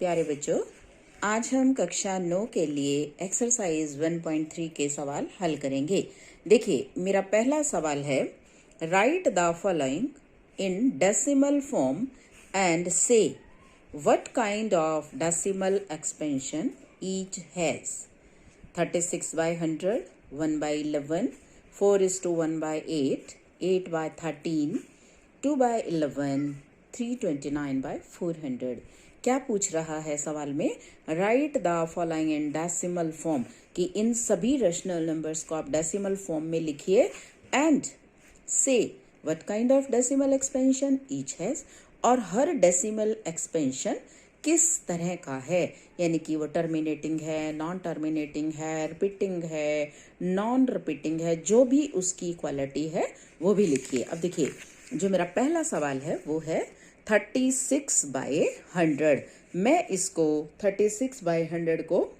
प्यारे बच्चों, आज हम कक्षा 9 के लिए एक्सरसाइज 1.3 के सवाल हल करेंगे। देखिए, मेरा पहला सवाल है, write the following in decimal form and say what kind of decimal expansion each has. 36/100, 1/11, 4:1/8, 8/13, 2/11, 329/400। क्या पूछ रहा है सवाल में? Right the following in decimal form, कि इन सभी रेशनल नंबर्स को आप डेसिमल फॉर्म में लिखिए and say what kind of decimal expansion each has, और हर डेसिमल एक्सपेंशन किस तरह का है, यानी कि वो टर्मिनेटिंग है, नॉन टर्मिनेटिंग है, रिपीटिंग है, नॉन रिपीटिंग है, जो भी उसकी क्वालिटी है वो भी लिखिए। अब देखिए, जो मेरा पहला सवाल है वो है 36/100। मैं इसको 36/100 को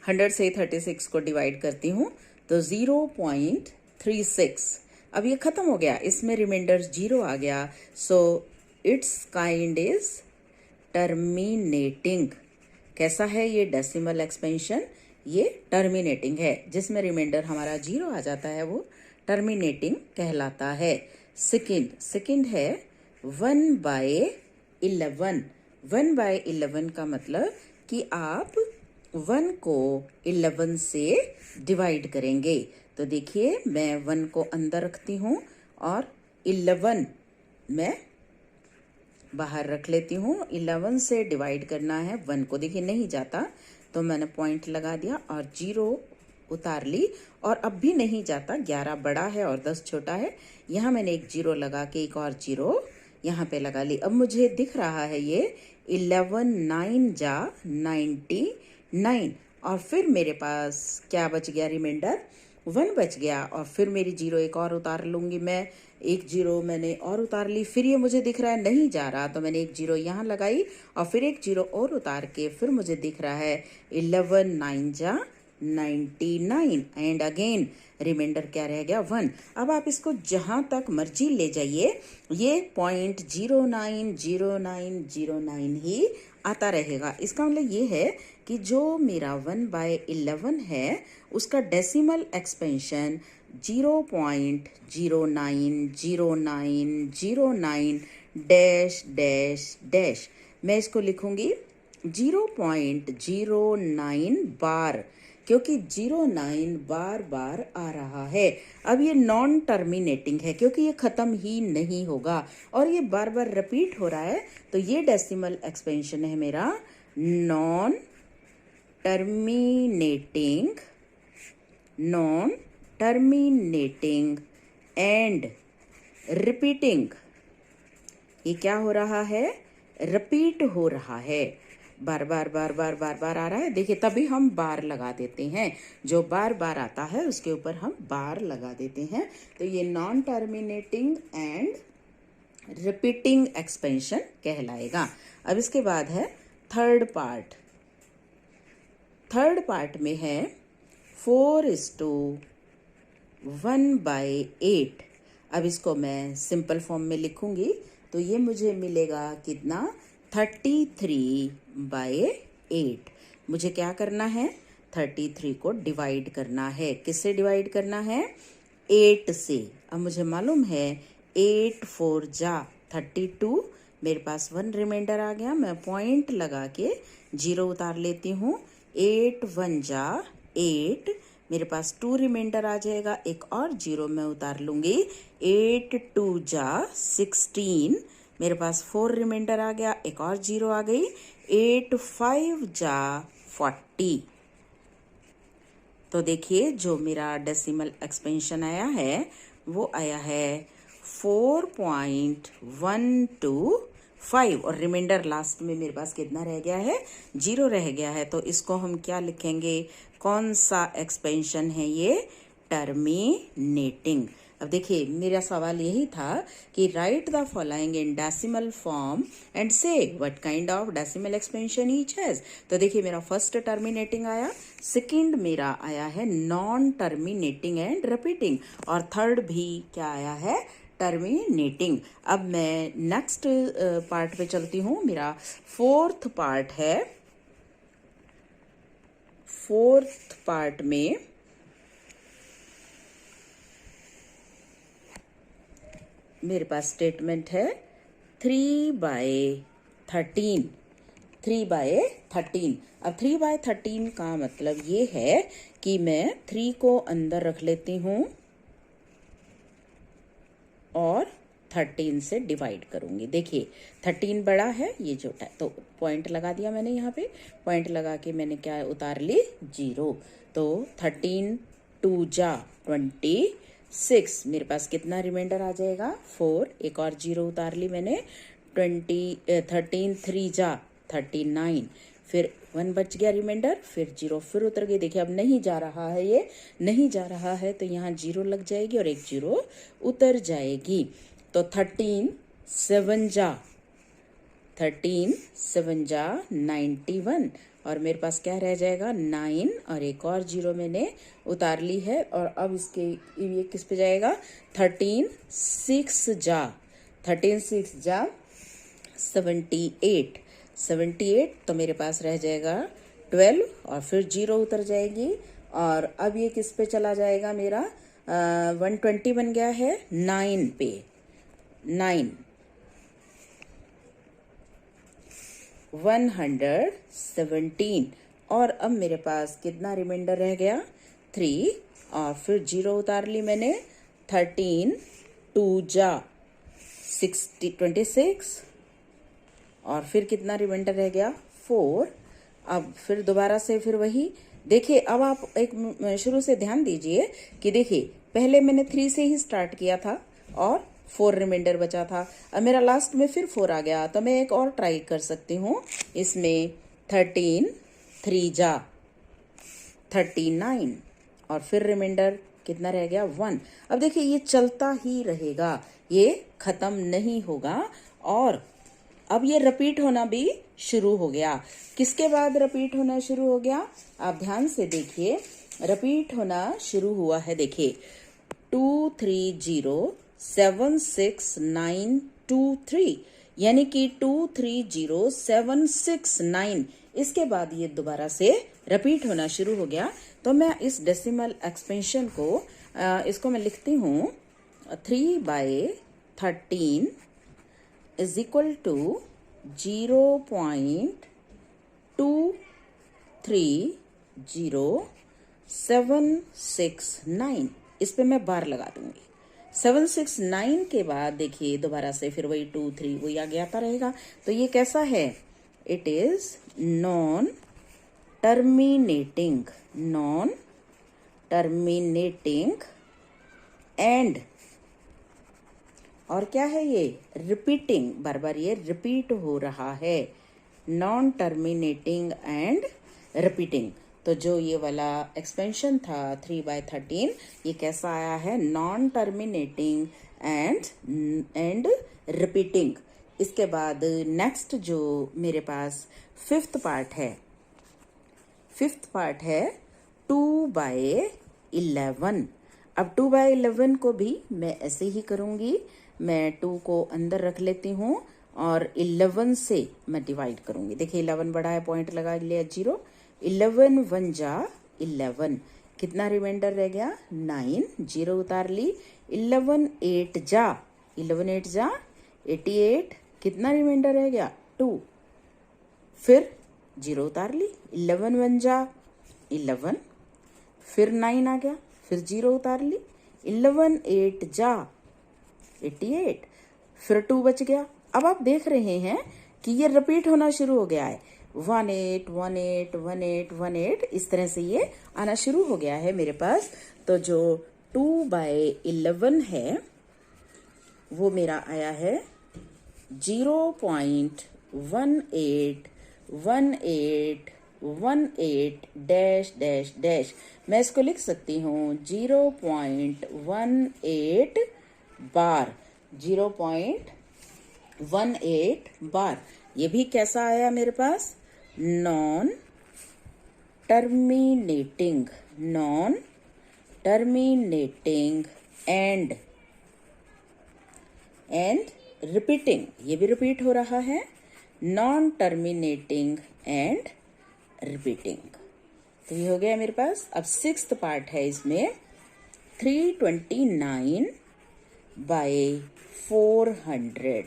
100 से 36 को डिवाइड करती हूँ तो 0.36। अब ये खत्म हो गया, इसमें रिमाइंडर 0 आ गया, so it's kind is terminating. कैसा है ये डेसिमल एक्सपेंशन? ये टर्मिनेटिंग है, जिसमें रिमाइंडर हमारा 0 आ जाता है, वो टर्मिनेटिंग कहलाता है। सेकंड है 1/11। 1/11 का मतलब कि आप 1 को 11 से डिवाइड करेंगे। तो देखिए, मैं 1 को अंदर रखती हूँ और 11 मैं बाहर रख लेती हूँ। 11 से डिवाइड करना है 1 को, देखिए नहीं जाता तो मैंने पॉइंट लगा दिया और 0 उतार ली, और अब भी नहीं जाता, 11 बड़ा है और 10 छोटा है। यहाँ मैंने एक 0 लगा के एक और 0 यहाँ पे लगा ली। अब मुझे दिख रहा है ये 11 9 जा 99, और फिर मेरे पास क्या बच गया? रिमाइंडर 1 बच गया, और फिर मेरी 0 एक और उतार लूँगी मैं। एक 0 मैंने और उतार ली, फिर ये मुझे दिख रहा है नहीं जा रहा, तो मैंने एक 0 यहाँ लगाई और फिर एक 0 और उतार के फिर मुझे दिख रहा है 11 9 जा 99, एंड अगेन रिमाइंडर क्या रह गया? 1। अब आप इसको जहाँ तक मर्जी ले जाइए, ये पॉइंट 090909 ही आता रहेगा। इसका मतलब ये है कि जो मेरा 1/11 है उसका decimal expansion 0.090909 dash dash dash. मैं इसको लिखूंगी 0.09 बार, क्योंकि 09 बार बार आ रहा है। अब ये नॉन टर्मिनेटिंग है क्योंकि ये ख़त्म ही नहीं होगा और ये बार बार रिपीट हो रहा है, तो ये डेसिमल एक्सपेंशन है मेरा नॉन टर्मिनेटिंग एंड रिपीटिंग। ये क्या हो रहा है? रिपीट हो रहा है, बार बार बार बार बार बार आ रहा है। देखिए, तभी हम बार लगा देते हैं, जो बार बार आता है उसके ऊपर हम बार लगा देते हैं। तो ये non terminating and repeating expansion कहलाएगा। अब इसके बाद है थर्ड पार्ट में है 4:1/8। अब इसको मैं सिंपल फॉर्म में लिखूंगी तो ये मुझे मिलेगा कितना? 33/8। मुझे क्या करना है? 33 को डिवाइड करना है। किससे डिवाइड करना है? 8 से। अब मुझे मालूम है 8 4 जा 32, मेरे पास 1 रिमाइंडर आ गया, मैं पॉइंट लगा के 0 उतार लेती हूँ। 8 1 जा 8, मेरे पास 2 रिमाइंडर आ जाएगा, एक और 0 मैं उतार लूँगी। 8 2 जा 16, मेरे पास 4 रिमाइंडर आ गया, एक और 0 आ गई। 8 5 जा 40। तो देखिए, जो मेरा डेसिमल एक्सपेंशन आया है वो आया है 4.125, और रिमाइंडर लास्ट में मेरे पास कितना रह गया है? 0 रह गया है। तो इसको हम क्या लिखेंगे? कौन सा एक्सपेंशन है ये? टर्मिनेटिंग। अब देखिए, मेरा सवाल यही था कि write the following in decimal form and say what kind of decimal expansion each has. तो देखिए, मेरा फर्स्ट टर्मिनेटिंग आया, सेकंड मेरा आया है नॉन टर्मिनेटिंग एंड रिपीटिंग, और थर्ड भी क्या आया है? टर्मिनेटिंग। अब मैं नेक्स्ट पार्ट पे चलती हूँ। मेरा फोर्थ पार्ट है। फोर्थ पार्ट में मेरे पास स्टेटमेंट है 3/13। 3/13। अब 3/13 का मतलब ये है कि मैं 3 को अंदर रख लेती हूँ और 13 से डिवाइड करूंगी। देखिए 13 बड़ा है, ये छोटा है, तो पॉइंट लगा दिया मैंने। यहाँ पे पॉइंट लगा के मैंने क्या उतार ली, 0। तो 13 2 जा 26। मेरे पास कितना रिमाइंडर आ जाएगा, 4। एक और 0 उतार ली मैंने। 13 3 जा 39। फिर 1 बच गया रिमाइंडर, फिर 0 फिर उतर गई। देखिए अब नहीं जा रहा है, ये नहीं जा रहा है, तो यहाँ 0 लग जाएगी और एक 0 उतर जाएगी। तो 13 7 जा 91। और मेरे पास क्या रह जाएगा, 9 और एक और 0 मैंने उतार ली है। और अब इसके ये किस पे जाएगा, 13 6 जा 78। 78 तो मेरे पास रह जाएगा 12 और फिर 0 उतर जाएगी। और अब ये किस पे चला जाएगा, मेरा 120 बन गया है 9 पे। 9 117। और अब मेरे पास कितना रिमाइंडर रह गया, 3 और फिर 0 उतार ली मैंने। 13 2 जा 26 और फिर कितना रिमाइंडर रह गया, 4। अब फिर दोबारा से फिर वही। देखिए अब आप एक शुरू से ध्यान दीजिए कि देखिए पहले मैंने 3 से ही स्टार्ट किया था और 4 रिमाइंडर बचा था। अब मेरा लास्ट में फिर 4 आ गया, तो मैं एक और ट्राई कर सकती हूँ इसमें। 13 3 जा 39 और फिर रिमाइंडर कितना रह गया, 1। अब देखिए ये चलता ही रहेगा, ये खत्म नहीं होगा। और अब ये रिपीट होना भी शुरू हो गया। किसके बाद रिपीट होना शुरू हो गया, आप ध्यान से देखिए। रिपीट होना शुरू हुआ है, देखिए 2307692 यानी कि 2307669। इसके बाद ये दोबारा से रिपीट होना शुरू हो गया। तो मैं इस डेसिमल एक्सपेंशन को इसको मैं लिखती हूँ 3/13 is equal to 0.23079। इस पे मैं बार लगा दूंगी। 769 के बाद देखिए दोबारा से फिर वही 2 3 वही आगे आता रहेगा। तो ये कैसा है, it is non terminating and, और क्या है ये, रिपीटिंग। बार बार ये रिपीट हो रहा है, नॉन टर्मिनेटिंग एंड रिपीटिंग। तो जो ये वाला एक्सपेंशन था 3/13, ये कैसा आया है, नॉन टर्मिनेटिंग एंड रिपीटिंग। इसके बाद नेक्स्ट जो मेरे पास फिफ्थ पार्ट है 2/11। अब 2/11 को भी मैं ऐसे ही करूंगी। मैं 2 को अंदर रख लेती हूँ और 11 से मैं डिवाइड करूंगी। देखिए 11 बड़ा है, पॉइंट लगा लिया 0। 11 1 जा 11, कितना रिमाइंडर रह गया, 9। 0 उतार ली। 11 8 जा 88, कितना रिमाइंडर रह गया, 2। फिर 0 उतार ली। 11 1 जा 11, फिर 9 आ गया, फिर 0 उतार ली। 11 8 जा 88, फिर 2 बच गया। अब आप देख रहे हैं कि ये रिपीट होना शुरू हो गया है, 18 18 18 18, इस तरह से ये आना शुरू हो गया है मेरे पास। तो जो 2/11 है वो मेरा आया है 0.181818 डैश डैश डैश। मैं इसको लिख सकती हूँ 0.18 बार, 0.18 बार। ये भी कैसा आया मेरे पास, non terminating and and repeating, ये भी रिपीट हो रहा है, नॉन टर्मिनेटिंग एंड रिपीटिंग। तो ये हो गया मेरे पास। अब सिक्स्थ पार्ट है इसमें 329 बाय 400।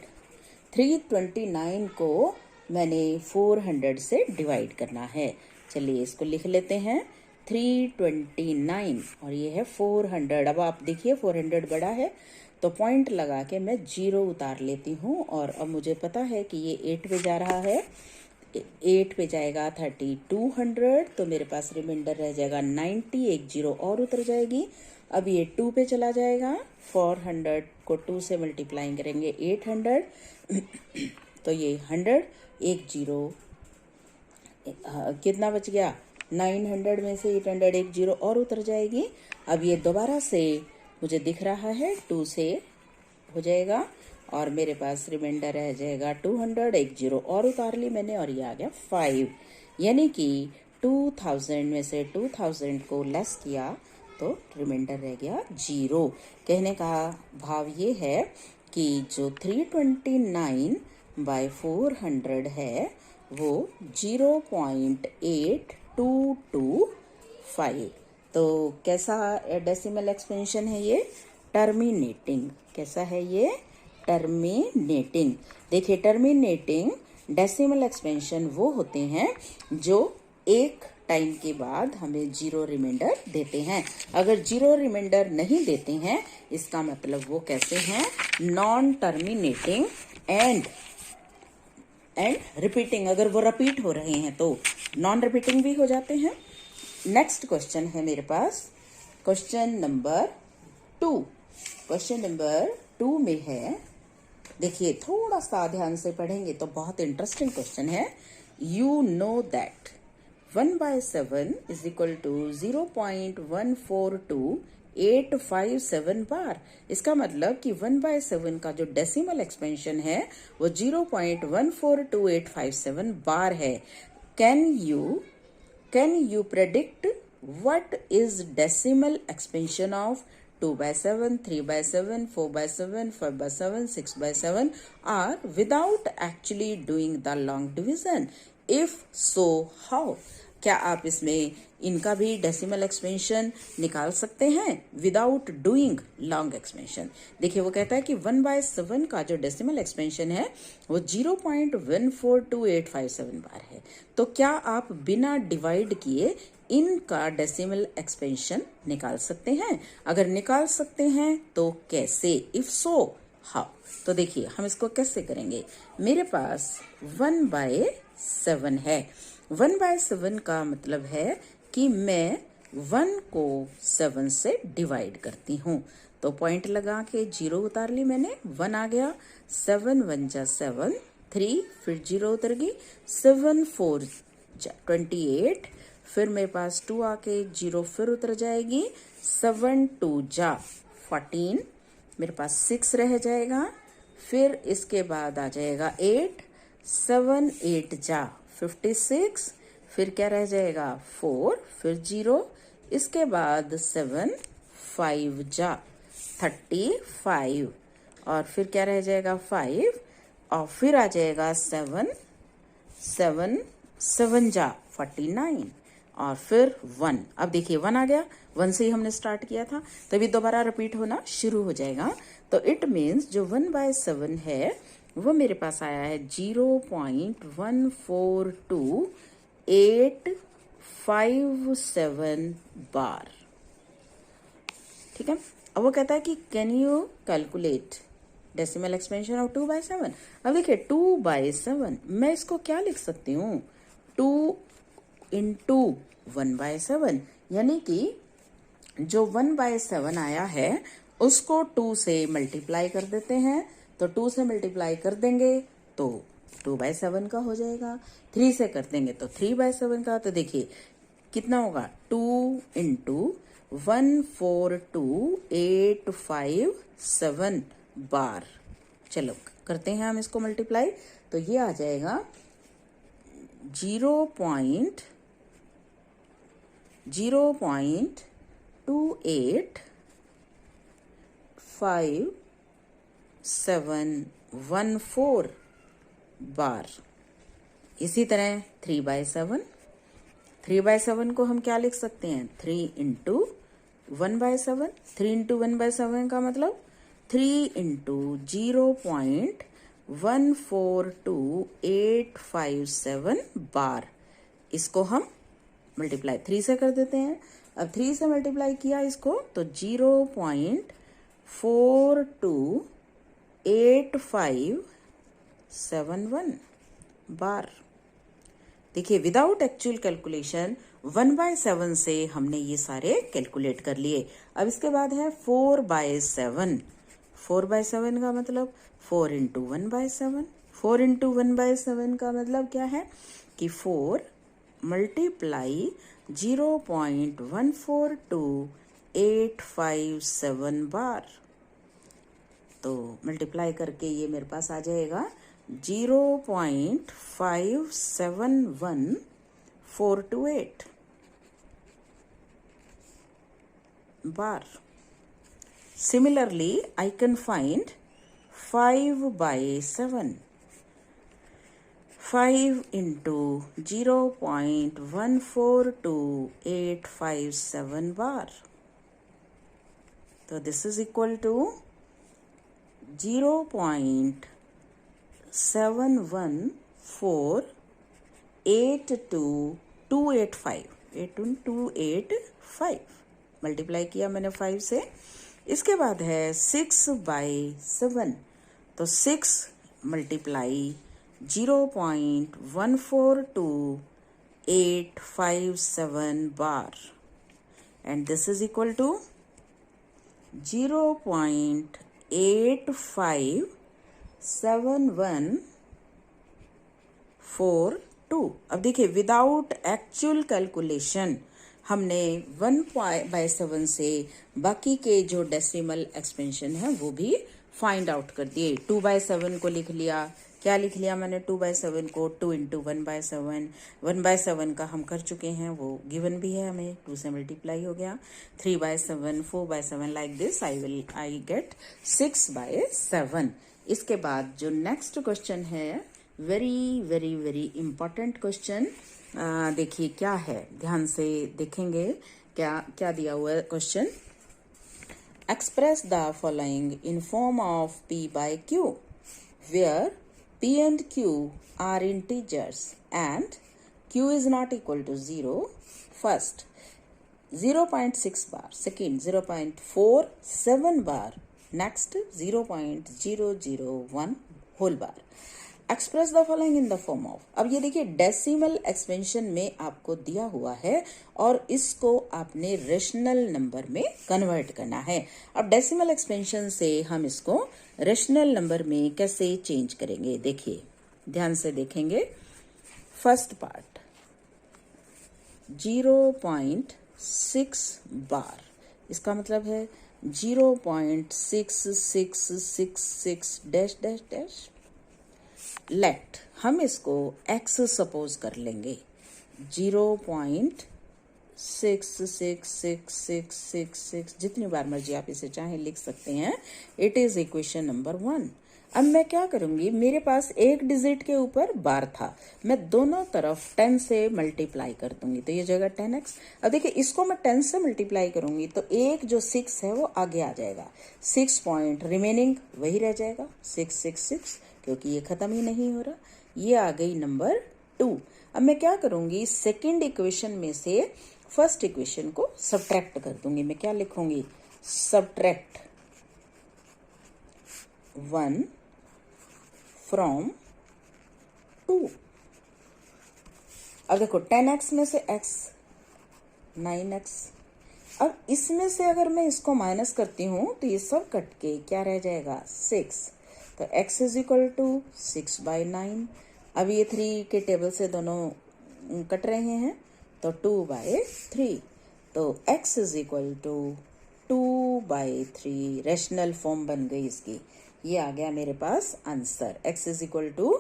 329 को मैंने 400 से डिवाइड करना है। चलिए इसको लिख लेते हैं, 329 और ये है 400। अब आप देखिए 400 बड़ा है तो पॉइंट लगा के मैं 0 उतार लेती हूँ। और अब मुझे पता है कि ये 8 पे जा रहा है, 8 पे जाएगा 3200, तो मेरे पास रिमाइंडर रह जाएगा 90, एक 0 और उतर जाएगी। अब ये 2 पे चला जाएगा, 400 को 2 से मल्टीप्लाई करेंगे 800 तो ये 100, एक 0, कितना बच गया, 900 में से 800, एक 0 और उतर जाएगी। अब ये दोबारा से मुझे दिख रहा है 2 से हो जाएगा और मेरे पास रिमाइंडर रह जाएगा 200, एक 0 और उतार ली मैंने और ये आ गया 5। यानी कि 2000 में से 2000 को लेस किया तो रिमाइंडर रह गया 0। कहने का भाव ये है कि जो 329 बाय 400 है वो 0.8225। तो कैसा डेसिमल एक्सपेंशन है ये, टर्मिनेटिंग। कैसा है ये, टर्मिनेटिंग। देखिए टर्मिनेटिंग डेसिमल एक्सपेंशन वो होते हैं जो एक टाइम के बाद हमें 0 रिमाइंडर देते हैं। अगर 0 रिमाइंडर नहीं देते हैं इसका मतलब वो कैसे हैं, नॉन टर्मिनेटिंग एंड रिपीटिंग। अगर वो रिपीट हो रहे हैं तो नॉन रिपीटिंग भी हो जाते हैं। नेक्स्ट क्वेश्चन है मेरे पास क्वेश्चन नंबर 2। क्वेश्चन नंबर 2 में है, देखिए थोड़ा सा ध्यान से पढ़ेंगे तो बहुत इंटरेस्टिंग क्वेश्चन है। You know that 1/7 is equal to 0.142857 bar. इसका मतलब कि 1/7 का जो डेसिमल एक्सपेंशन है वो 0.142857 बार है। Can you predict what is decimal expansion of 2/7, 3/7, 4/7, 5/7, 6/7 are without actually doing the long division? If so, how? क्या आप इसमें इनका भी डेसिमल एक्सपेंशन निकाल सकते हैं विदाउट डूइंग लॉन्ग एक्सपेंशन? देखिए वो कहता है कि 1/7 का जो डेसिमल एक्सपेंशन है वो 0.142857 बार है। तो क्या आप बिना डिवाइड किए इनका डेसिमल एक्सपेंशन निकाल सकते हैं? अगर निकाल सकते हैं तो कैसे? If so how? तो देखिए हम इसको कैसे करेंगे। मेरे पास 1/7 है। 1/7 का मतलब है कि मैं 1 को 7 से डिवाइड करती हूँ। तो पॉइंट लगा के 0 उतार ली मैंने, 1 आ गया, 7 1 जा 7, 3 फिर 0 उतर गई, 7 4 जा 28, फिर मेरे पास 2 आके 0 फिर उतर जाएगी, 7 2 जा 14, मेरे पास 6 रह जाएगा, फिर इसके बाद आ जाएगा 8, 7 8 जा 56, फिर क्या रह जाएगा 4, फिर 0, इसके बाद 7 5 जा 35 और फिर क्या रह जाएगा 5 और फिर आ जाएगा 7 7 7 जा 49 और फिर 1। अब देखिए 1 आ गया, 1 से ही हमने स्टार्ट किया था तभी दोबारा रिपीट होना शुरू हो जाएगा। तो इट मीन्स जो 1/7 है वो मेरे पास आया है 0.142857 बार। ठीक है। अब वो कहता है कि can you calculate decimal expansion of 2/7। अब देखिए 2/7 मैं इसको क्या लिख सकती हूँ, 2 इंटू 1/7, यानी कि जो 1/7 आया है उसको 2 से मल्टीप्लाई कर देते हैं। तो 2 से मल्टीप्लाई कर देंगे तो 2/7 का हो जाएगा, 3 से कर देंगे तो 3/7 का। तो देखिए कितना होगा, 2 इंटू 142,857 बार। चलो करते हैं हम इसको मल्टीप्लाई, तो ये आ जाएगा 0.2857 714 बार। इसी तरह 3/7, 3/7 को हम क्या लिख सकते हैं, 3 इंटू 1/7। 3 इंटू 1/7 का मतलब 3 इंटू 0.142857 बार। इसको हम मल्टीप्लाई 3 से कर देते हैं। अब 3 से मल्टीप्लाई किया इसको तो 0.428571 बार। देखिए विदाउट एक्चुअल कैलकुलेशन 1/7 से हमने ये सारे कैलकुलेट कर लिए। अब इसके बाद है 4/7। 4/7 का मतलब 4 इंटू 1/7। 4 इंटू 1/7 का मतलब क्या है कि 4 मल्टीप्लाई 0.142857 बार। तो मल्टीप्लाई करके ये मेरे पास आ जाएगा 0.571428 बार। Similarly, I can find 5/7. 5 into 0.142857 bar. So this is equal to 0.7148285 multiply किया मैंने 5 से। इसके बाद है 6/7। तो 6 multiply 0.142857 bar and this is equal to 0.857142। अब देखिए विदाउट एक्चुअल कैलकुलेशन हमने 1/7 से बाकी के जो डेसिमल एक्सपेंशन है वो भी फाइंड आउट कर दिए। 2/7 को लिख लिया। क्या लिख लिया मैंने 2/7 को, 2 इंटू 1/7। 1/7 का हम कर चुके हैं, वो गिवन भी है हमें, 2 से मल्टीप्लाई हो गया। 3/7, 4/7 लाइक दिस आई गेट 6/7। इसके बाद जो नेक्स्ट क्वेश्चन है very very very important question. देखिए क्या है, ध्यान से देखेंगे क्या क्या दिया हुआ है question. Express the following in form of P by Q where P and Q are integers and Q is not equal to 0. First 0.6 bar, second 0.47 bar, next 0.001 whole bar. Express the following in the form of. अब ये देखिए decimal expansion में आपको दिया हुआ है और इसको आपने रेशनल नंबर में कन्वर्ट करना है। अब डेसिमल एक्सपेंशन से हम इसको रेशनल नंबर में कैसे चेंज करेंगे, देखिए ध्यान से देखेंगे। फर्स्ट पार्ट 0.6 बार, इसका मतलब है 0.6666 डैश डैश डैश। लेट हम इसको x सपोज कर लेंगे। 0.666666 जितनी बार मर्जी आप इसे चाहे लिख सकते हैं। It is equation number 1। अब मैं क्या करूंगी, मेरे पास एक डिजिट के ऊपर बार था, मैं दोनों तरफ 10 से मल्टीप्लाई कर दूंगी तो ये जगह 10x। अब देखिए इसको मैं 10 से मल्टीप्लाई करूंगी तो एक जो 6 है वो आगे आ जाएगा, 6 पॉइंट रिमेनिंग वही रह जाएगा 666, क्योंकि ये खत्म ही नहीं हो रहा। ये आ गई नंबर 2। अब मैं क्या करूंगी, सेकंड इक्वेशन में से फर्स्ट इक्वेशन को सब्ट्रैक्ट कर दूंगी। मैं क्या लिखूंगी, सब्ट्रैक्ट 1 फ्रॉम 2। अब देखो 10x में से x 9x। अब इसमें से अगर मैं इसको माइनस करती हूं तो ये सब कट के क्या रह जाएगा 6। तो x इज इक्वल टू 6/9। अब ये 3 के टेबल से दोनों कट रहे हैं तो 2/3। तो x is equal to 2/3 rational form बन गई इसकी। ये आ गया मेरे पास answer, x is equal to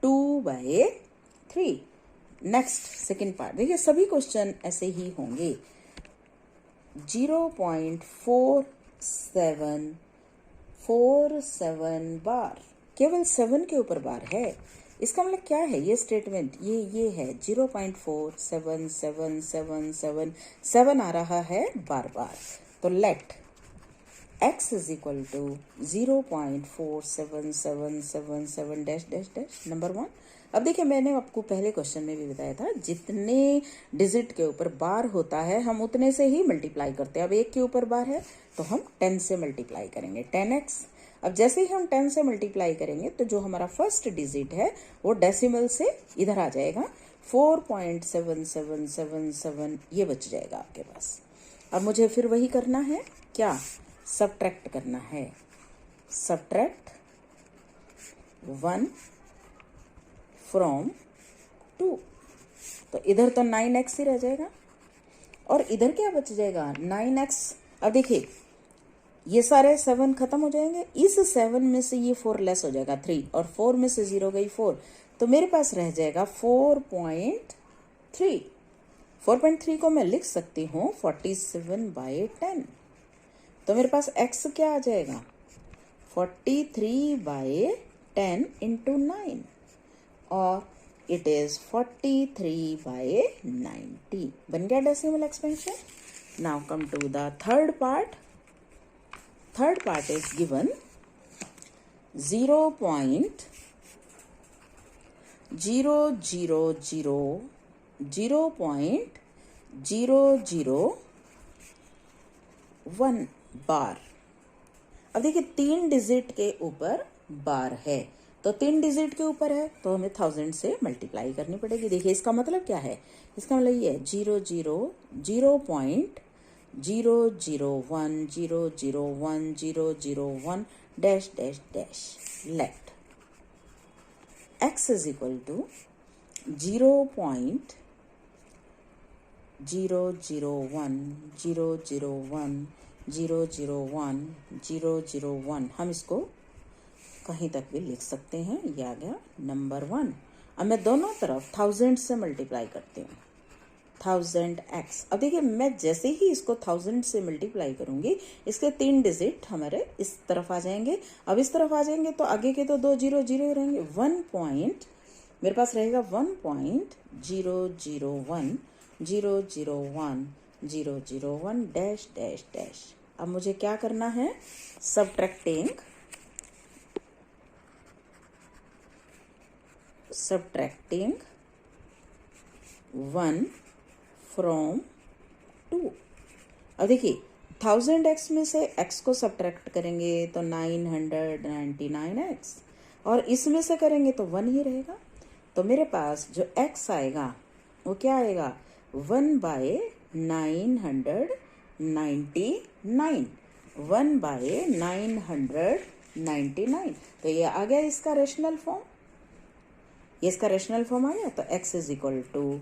2/3। Next second part देखिए, सभी क्वेश्चन ऐसे ही होंगे। 0.47 4 7 बार, केवल 7 के ऊपर बार है। इसका मतलब क्या है ये स्टेटमेंट, ये है 0.477777 आ रहा है बार बार। तो let x is equal to 0.477777 dash dash dash number 1। अब देखिए मैंने आपको पहले क्वेश्चन में भी बताया था जितने डिजिट के ऊपर बार होता है हम उतने से ही मल्टीप्लाई करते हैं। अब 1 के ऊपर बार है तो हम 10 से मल्टीप्लाई करेंगे 10x। अब जैसे ही हम 10 से मल्टीप्लाई करेंगे तो जो हमारा फर्स्ट डिजिट है वो डेसिमल से इधर आ जाएगा, 4.7777 ये बच जाएगा आपके पास। अब मुझे फिर वही करना है, क्या सब्ट्रैक्ट करना है, सब्ट्रैक्ट 1 फ्रॉम 2। तो इधर तो 9x ही रह जाएगा और इधर क्या बच जाएगा 9x। अब देखिए ये सारे 7 खत्म हो जाएंगे, इस 7 में से ये 4 लेस हो जाएगा 3 और 4 में से 0 गई 4, तो मेरे पास रह जाएगा 4.3। 4.3 को मैं लिख सकती हूँ 47/10। तो मेरे पास x क्या आ जाएगा 43/10 इंटू 9 और इट इज 43/90। बन गया decimal expansion. Now come to the third part. Third part is given 0.000.001 bar. अब देखिए 3 डिजिट के ऊपर बार है, तो 3 डिजिट के ऊपर है तो हमें 1000 से मल्टीप्लाई करनी पड़ेगी। देखिए इसका मतलब क्या है, इसका मतलब ये है 0.001001001 dash dash dash. Let x is equal to 0.001001001 हम इसको कहीं तक भी लिख सकते हैं। ये आ गया नंबर 1। अब मैं दोनों तरफ 1000 से मल्टीप्लाई करती हूँ, 1000x। अब देखिए मैं जैसे ही इसको 1000 से मल्टीप्लाई करूंगी इसके 3 डिजिट हमारे इस तरफ आ जाएंगे। अब इस तरफ आ जाएंगे तो आगे के तो 2 0 0 रहेंगे। मेरे पास रहेगा 1.001001001 डैश डैश डैश। अब मुझे क्या करना है, सब्ट्रैक्टिंग 1 फ्रॉम 2। अब देखिए 1000x में से x को सब्ट्रैक्ट करेंगे तो 999x और इसमें से करेंगे तो 1 ही रहेगा। तो मेरे पास जो x आएगा वो क्या आएगा 1/999, 1/999। तो ये आ गया इसका रेशनल फॉर्म, ये इसका रेशनल फॉर्म आ गया। तो x इज इक्वल टू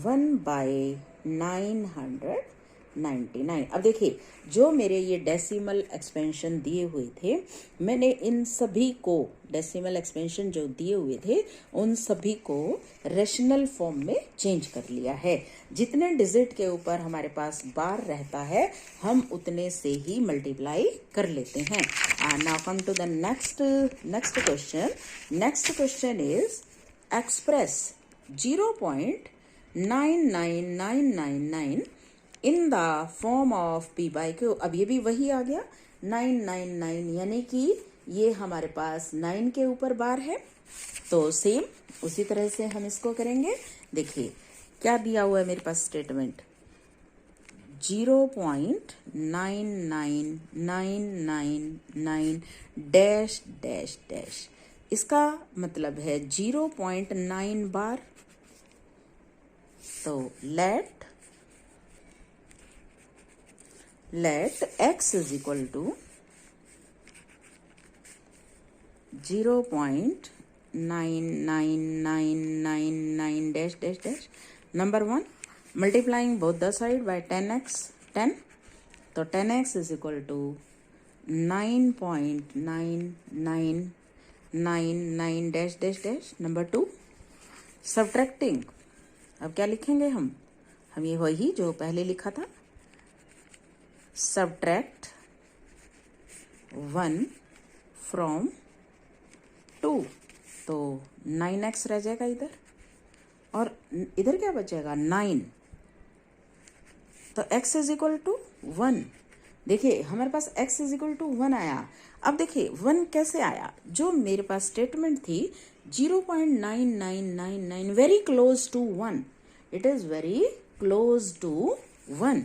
1/999। अब देखिए जो मेरे ये डेसिमल एक्सपेंशन दिए हुए थे, मैंने इन सभी को डेसिमल एक्सपेंशन जो दिए हुए थे उन सभी को रेशनल फॉर्म में चेंज कर लिया है। जितने डिजिट के ऊपर हमारे पास बार रहता है हम उतने से ही मल्टीप्लाई कर लेते हैं। Now come to the next question. Next question is express 0.99999 in the form of p/q। अब ये भी वही आ गया 999, यानी कि ये हमारे पास 9 के ऊपर बार है। तो सेम उसी तरह से हम इसको करेंगे। देखिए क्या दिया हुआ है मेरे पास स्टेटमेंट 0.99999 डैश डैश डैश। इसका मतलब है 0.9 बार। तो let x is equal to 0.99999 dash dash dash number 1 multiplying both the side by 10x 10। तो 10x is equal to 9.9999 dash dash dash number 2 subtracting. अब क्या लिखेंगे हम ये वही जो पहले लिखा था, सब्ट्रैक्ट 1 फ्रॉम 2, तो 9x रह जाएगा इधर, और इधर क्या बचेगा 9, तो x इज इक्वल टू 1। देखिए हमारे पास x इज इक्वल टू 1 आया। अब देखिए 1 कैसे आया, जो मेरे पास स्टेटमेंट थी 0.9999, very close to 1, it is very close to 1,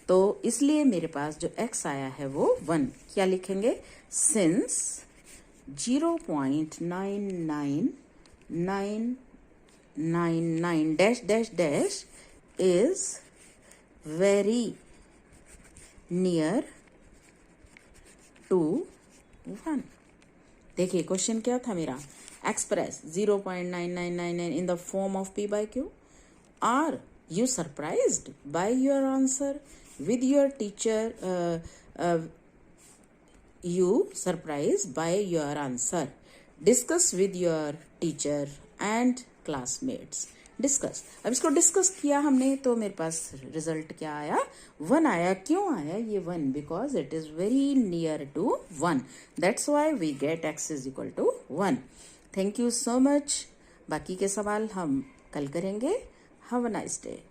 तो इसलिए मेरे पास जो x आया है वो 1। क्या लिखेंगे, since 0.99999 dash dash dash is very near to 1। देखिए क्वेश्चन क्या था मेरा, express 0.9999 in the form of p by q। Are you surprised by your answer with your teacher, you surprised by your answer, discuss with your teacher and classmates। Discuss, अब इसको discuss किया हमने तो मेरे पास result क्या आया, 1 आया। क्यों आया ये 1, because it is very near to 1, that's why we get x is equal to 1। Thank you so much. बाकी के सवाल हम कल करेंगे। Have a nice day.